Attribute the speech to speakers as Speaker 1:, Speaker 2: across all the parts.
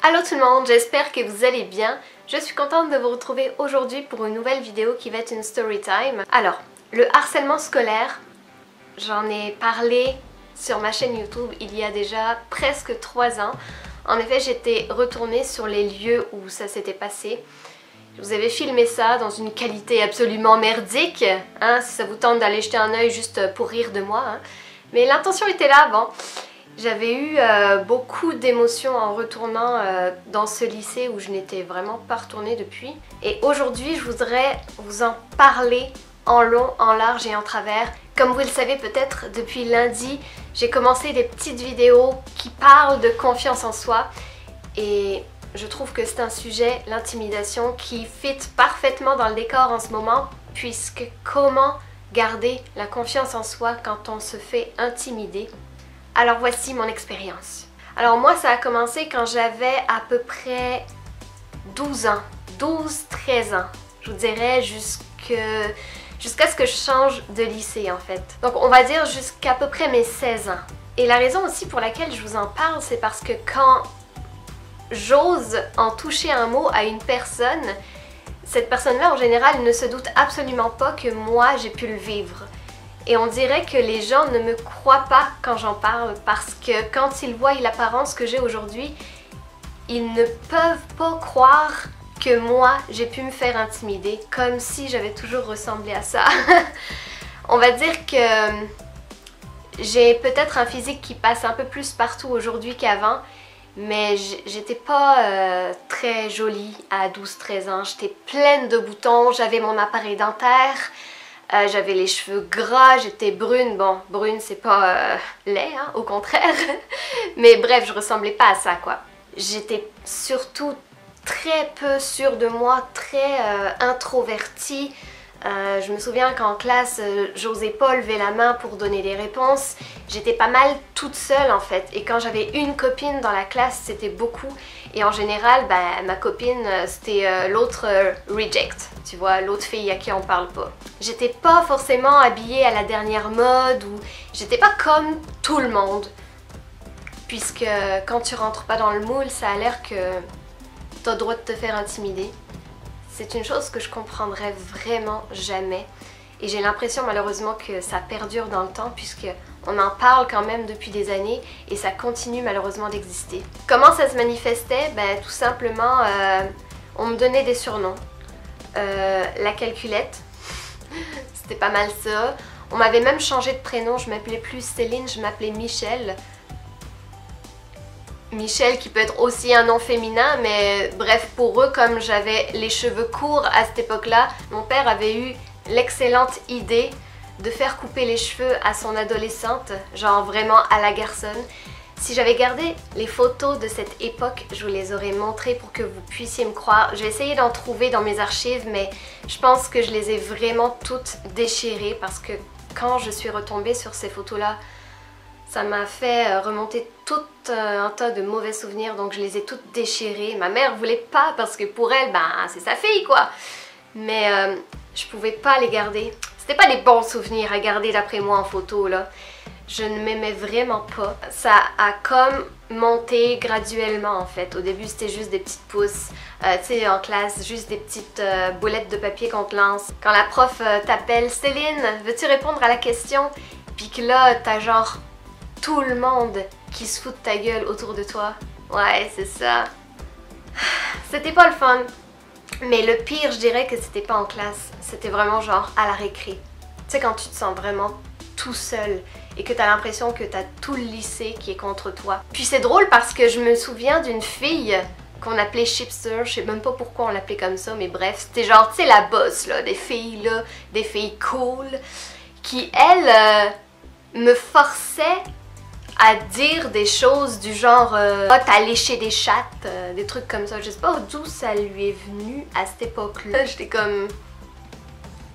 Speaker 1: Allô tout le monde, j'espère que vous allez bien. Je suis contente de vous retrouver aujourd'hui pour une nouvelle vidéo qui va être une story time. Alors, le harcèlement scolaire, j'en ai parlé sur ma chaîne YouTube il y a déjà presque 3 ans. En effet, j'étais retournée sur les lieux où ça s'était passé. Je vous avais filmé ça dans une qualité absolument merdique, hein, si ça vous tente d'aller jeter un œil juste pour rire de moi. Hein. Mais l'intention était là, bon. J'avais eu beaucoup d'émotions en retournant dans ce lycée où je n'étais vraiment pas retournée depuis. Et aujourd'hui, je voudrais vous en parler en long, en large et en travers. Comme vous le savez peut-être, depuis lundi, j'ai commencé des petites vidéos qui parlent de confiance en soi. Et je trouve que c'est un sujet, l'intimidation, qui fit parfaitement dans le décor en ce moment. Puisque comment garder la confiance en soi quand on se fait intimider? Alors voici mon expérience. Alors moi ça a commencé quand j'avais à peu près 12 ans, 12-13 ans, je vous dirais jusqu'à ce que je change de lycée en fait. Donc on va dire jusqu'à peu près mes 16 ans. Et la raison aussi pour laquelle je vous en parle, c'est parce que quand j'ose en toucher un mot à une personne, cette personne-là en général ne se doute absolument pas que moi j'ai pu le vivre. Et on dirait que les gens ne me croient pas quand j'en parle parce que quand ils voient l'apparence que j'ai aujourd'hui, ils ne peuvent pas croire que moi j'ai pu me faire intimider comme si j'avais toujours ressemblé à ça. On va dire que j'ai peut-être un physique qui passe un peu plus partout aujourd'hui qu'avant, mais j'étais pas très jolie à 12-13 ans. J'étais pleine de boutons, j'avais mon appareil dentaire. J'avais les cheveux gras, j'étais brune. Bon, brune c'est pas laid, hein, au contraire. Mais bref, je ressemblais pas à ça quoi. J'étais surtout très peu sûre de moi, très introvertie. Je me souviens qu'en classe, j'osais pas lever la main pour donner des réponses. J'étais pas mal toute seule en fait. Et quand j'avais une copine dans la classe, c'était beaucoup. Et en général, ma copine, c'était l'autre reject. Tu vois, l'autre fille à qui on parle pas. J'étais pas forcément habillée à la dernière mode ou j'étais pas comme tout le monde. Puisque quand tu rentres pas dans le moule, ça a l'air que t'as le droit de te faire intimider. C'est une chose que je comprendrai vraiment jamais. Et j'ai l'impression malheureusement que ça perdure dans le temps puisque on en parle quand même depuis des années et ça continue malheureusement d'exister. Comment ça se manifestait? Ben tout simplement, on me donnait des surnoms. La calculette, c'était pas mal ça. On m'avait même changé de prénom, je m'appelais plus Céline, je m'appelais Michel. Michel qui peut être aussi un nom féminin, mais bref, pour eux, comme j'avais les cheveux courts à cette époque-là, mon père avait eu l'excellente idée de faire couper les cheveux à son adolescente, genre vraiment à la garçonne. Si j'avais gardé les photos de cette époque, je vous les aurais montrées pour que vous puissiez me croire. Je vais essayer d'en trouver dans mes archives, mais je pense que je les ai vraiment toutes déchirées parce que quand je suis retombée sur ces photos-là, ça m'a fait remonter tout un tas de mauvais souvenirs, donc je les ai toutes déchirées. Ma mère voulait pas parce que pour elle, c'est sa fille quoi. Mais je pouvais pas les garder. C'était pas des bons souvenirs à garder d'après moi en photo là. Je ne m'aimais vraiment pas. Ça a comme monté graduellement en fait. Au début c'était juste des petites pousses, tu sais en classe, juste des petites boulettes de papier qu'on te lance. Quand la prof t'appelle, Céline, veux-tu répondre à la question? Puis que là t'as genre tout le monde qui se fout de ta gueule autour de toi. Ouais, c'est ça. C'était pas le fun. Mais le pire, je dirais que c'était pas en classe. C'était vraiment genre à la récré. Tu sais, quand tu te sens vraiment tout seul et que t'as l'impression que t'as tout le lycée qui est contre toi. Puis c'est drôle parce que je me souviens d'une fille qu'on appelait Chipster. Je sais même pas pourquoi on l'appelait comme ça, mais bref. C'était genre, tu sais, la boss là, des filles cool, qui, elle, me forçait à dire des choses du genre t'as léché des chattes, des trucs comme ça. Je sais pas d'où ça lui est venu à cette époque-là. J'étais comme...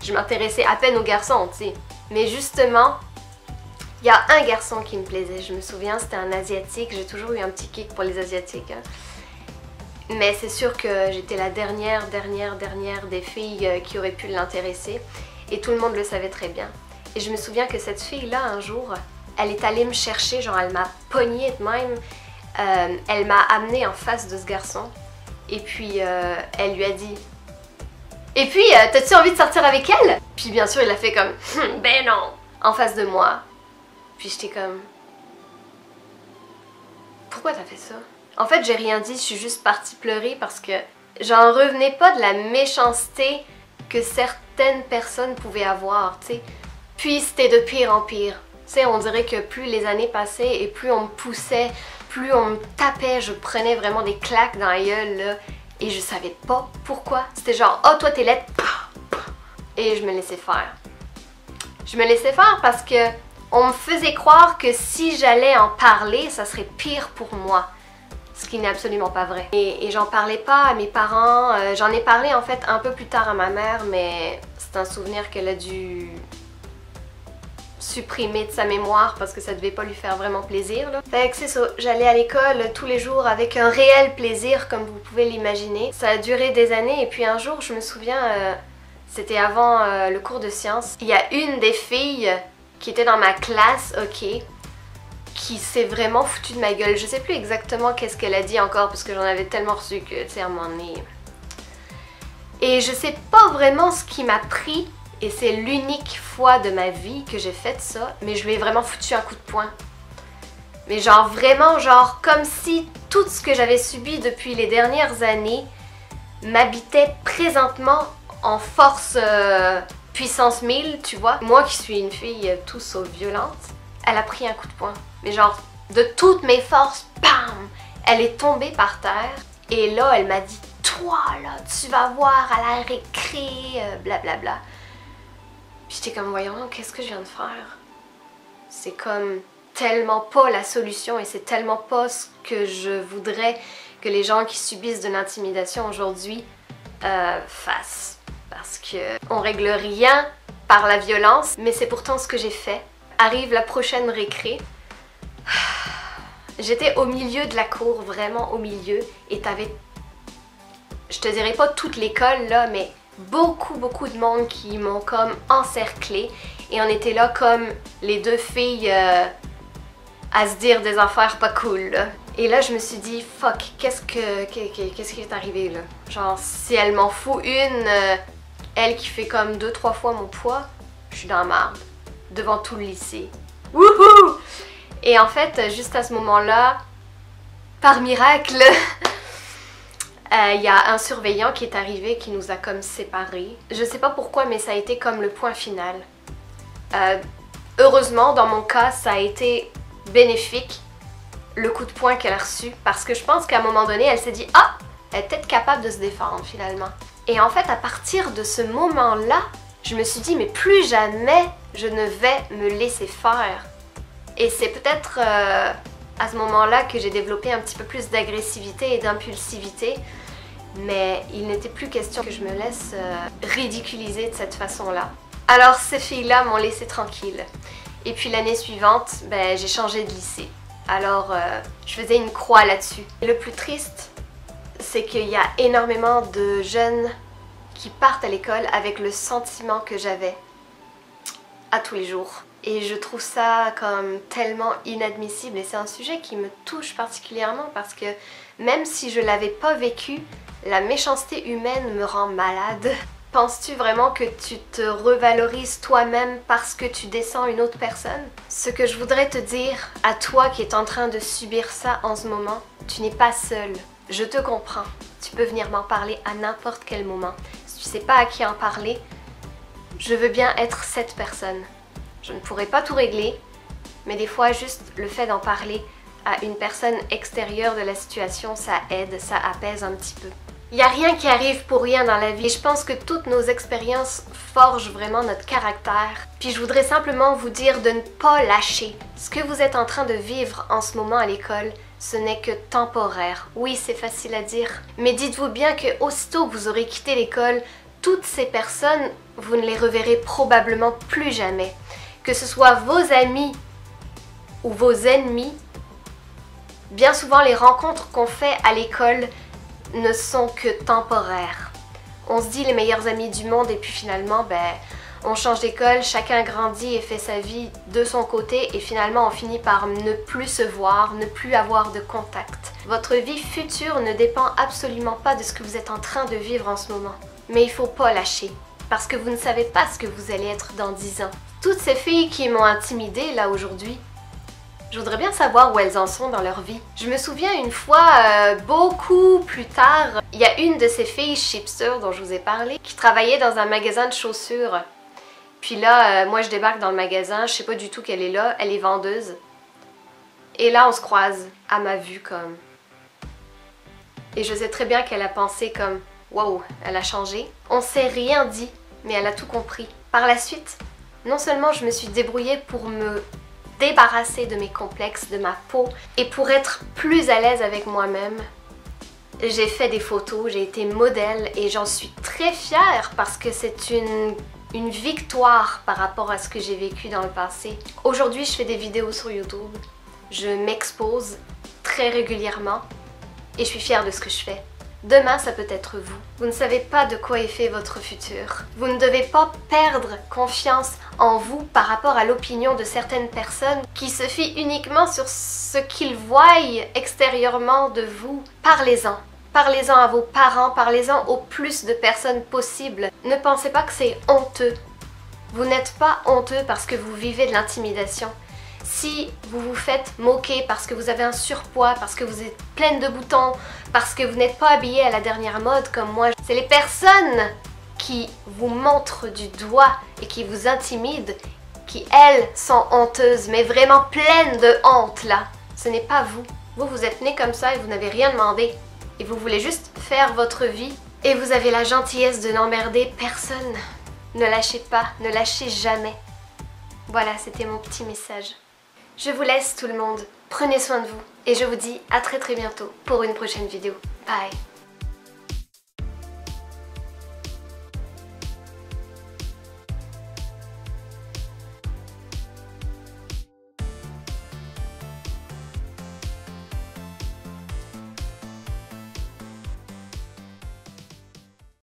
Speaker 1: Je m'intéressais à peine aux garçons, tu sais. Mais justement, il y a un garçon qui me plaisait, je me souviens, c'était un asiatique. J'ai toujours eu un petit kick pour les asiatiques. Hein. Mais c'est sûr que j'étais la dernière des filles qui auraient pu l'intéresser. Et tout le monde le savait très bien. Et je me souviens que cette fille-là, un jour... Elle est allée me chercher, genre elle m'a pognée de même. elle m'a amenée en face de ce garçon. Et puis elle lui a dit « Et puis, t'as-tu envie de sortir avec elle? » Puis bien sûr, il a fait comme « Ben non !» en face de moi. Puis j'étais comme « Pourquoi t'as fait ça? » En fait, j'ai rien dit, je suis juste partie pleurer parce que j'en revenais pas de la méchanceté que certaines personnes pouvaient avoir, tu sais. Puis c'était de pire en pire. Tu sais, on dirait que plus les années passaient et plus on me poussait, plus on me tapait, je prenais vraiment des claques dans la gueule, là. Et je savais pas pourquoi. C'était genre, oh toi t'es laide. Et je me laissais faire. Je me laissais faire parce que on me faisait croire que si j'allais en parler, ça serait pire pour moi. Ce qui n'est absolument pas vrai. Et j'en parlais pas à mes parents. J'en ai parlé en fait un peu plus tard à ma mère, mais c'est un souvenir qu'elle a dû supprimer de sa mémoire parce que ça devait pas lui faire vraiment plaisir, là. Fait que c'est ça, j'allais à l'école tous les jours avec un réel plaisir comme vous pouvez l'imaginer. Ça a duré des années et puis un jour je me souviens, c'était avant le cours de sciences, il y a une des filles qui était dans ma classe, ok, qui s'est vraiment foutue de ma gueule. Je sais plus exactement qu'est-ce qu'elle a dit encore parce que j'en avais tellement reçu que, tu sais, à un moment donné... Et je sais pas vraiment ce qui m'a pris. Et c'est l'unique fois de ma vie que j'ai fait ça, mais je lui ai vraiment foutu un coup de poing. Mais genre vraiment, genre comme si tout ce que j'avais subi depuis les dernières années m'habitait présentement en force puissance 1000, tu vois. Moi qui suis une fille tout sauf violente, elle a pris un coup de poing. Mais genre, de toutes mes forces, bam! Elle est tombée par terre et là, elle m'a dit « Toi là, tu vas voir à la récré, blablabla. » Puis j'étais comme, voyons, qu'est-ce que je viens de faire? C'est comme tellement pas la solution et c'est tellement pas ce que je voudrais que les gens qui subissent de l'intimidation aujourd'hui fassent. Parce qu'on règle rien par la violence, mais c'est pourtant ce que j'ai fait. Arrive la prochaine récré. J'étais au milieu de la cour, vraiment au milieu, et t'avais, je te dirais pas toute l'école là, mais beaucoup de monde qui m'ont comme encerclée et on était là comme les deux filles à se dire des affaires pas cool là. Et là je me suis dit fuck, qu'est-ce qui est arrivé là? Genre si elle m'en fout une, elle qui fait comme 2-3 fois mon poids, je suis dans la marde devant tout le lycée. Wouhou! Et en fait juste à ce moment-là, par miracle, il y a un surveillant qui est arrivé qui nous a comme séparés. Je sais pas pourquoi mais ça a été comme le point final. Heureusement dans mon cas ça a été bénéfique le coup de poing qu'elle a reçu parce que je pense qu'à un moment donné elle s'est dit « Ah! Elle est peut-être capable de se défendre finalement. » Et en fait à partir de ce moment-là, je me suis dit « Mais plus jamais je ne vais me laisser faire. » Et c'est peut-être à ce moment-là que j'ai développé un petit peu plus d'agressivité et d'impulsivité, mais il n'était plus question que je me laisse ridiculiser de cette façon-là. Alors ces filles-là m'ont laissé tranquille. Et puis l'année suivante, ben, j'ai changé de lycée. Alors je faisais une croix là-dessus. Le plus triste, c'est qu'il y a énormément de jeunes qui partent à l'école avec le sentiment que j'avais à tous les jours. Et je trouve ça comme tellement inadmissible et c'est un sujet qui me touche particulièrement parce que même si je l'avais pas vécu, la méchanceté humaine me rend malade. Penses-tu vraiment que tu te revalorises toi-même parce que tu descends une autre personne? Ce que je voudrais te dire à toi qui es en train de subir ça en ce moment, tu n'es pas seule. Je te comprends. Tu peux venir m'en parler à n'importe quel moment. Si tu sais pas à qui en parler, je veux bien être cette personne. Je ne pourrai pas tout régler, mais des fois juste le fait d'en parler à une personne extérieure de la situation, ça aide, ça apaise un petit peu. Il n'y a rien qui arrive pour rien dans la vie et je pense que toutes nos expériences forgent vraiment notre caractère. Puis je voudrais simplement vous dire de ne pas lâcher. Ce que vous êtes en train de vivre en ce moment à l'école, ce n'est que temporaire. Oui, c'est facile à dire, mais dites-vous bien que aussitôt que vous aurez quitté l'école, toutes ces personnes, vous ne les reverrez probablement plus jamais. Que ce soit vos amis ou vos ennemis, bien souvent les rencontres qu'on fait à l'école ne sont que temporaires. On se dit les meilleurs amis du monde et puis finalement, ben, On change d'école, chacun grandit et fait sa vie de son côté et finalement on finit par ne plus se voir, ne plus avoir de contact. Votre vie future ne dépend absolument pas de ce que vous êtes en train de vivre en ce moment. Mais il faut pas lâcher, parce que vous ne savez pas ce que vous allez être dans 10 ans. Toutes ces filles qui m'ont intimidée là aujourd'hui, je voudrais bien savoir où elles en sont dans leur vie. Je me souviens une fois, beaucoup plus tard, il y a une de ces filles Shipster dont je vous ai parlé, qui travaillait dans un magasin de chaussures. Puis là, moi je débarque dans le magasin, je sais pas du tout qu'elle est là, elle est vendeuse. Et là on se croise, à ma vue comme. Et je sais très bien qu'elle a pensé comme, wow, elle a changé. On s'est rien dit, mais elle a tout compris. Par la suite, non seulement je me suis débrouillée pour me débarrasser de mes complexes, de ma peau, et pour être plus à l'aise avec moi-même, j'ai fait des photos, j'ai été modèle et j'en suis très fière parce que c'est une victoire par rapport à ce que j'ai vécu dans le passé. Aujourd'hui, je fais des vidéos sur YouTube, je m'expose très régulièrement et je suis fière de ce que je fais. Demain, ça peut être vous. Vous ne savez pas de quoi est fait votre futur. Vous ne devez pas perdre confiance en vous par rapport à l'opinion de certaines personnes qui se fient uniquement sur ce qu'ils voient extérieurement de vous. Parlez-en. Parlez-en à vos parents, parlez-en au plus de personnes possible. Ne pensez pas que c'est honteux. Vous n'êtes pas honteux parce que vous vivez de l'intimidation. Si vous vous faites moquer parce que vous avez un surpoids, parce que vous êtes pleine de boutons, parce que vous n'êtes pas habillée à la dernière mode comme moi, c'est les personnes qui vous montrent du doigt et qui vous intimident, qui elles sont honteuses, mais vraiment pleines de honte là. Ce n'est pas vous. Vous êtes né comme ça et vous n'avez rien demandé. Et vous voulez juste faire votre vie et vous avez la gentillesse de n'emmerder personne. Ne lâchez pas, ne lâchez jamais. Voilà, c'était mon petit message. Je vous laisse tout le monde, prenez soin de vous et je vous dis à très bientôt pour une prochaine vidéo. Bye!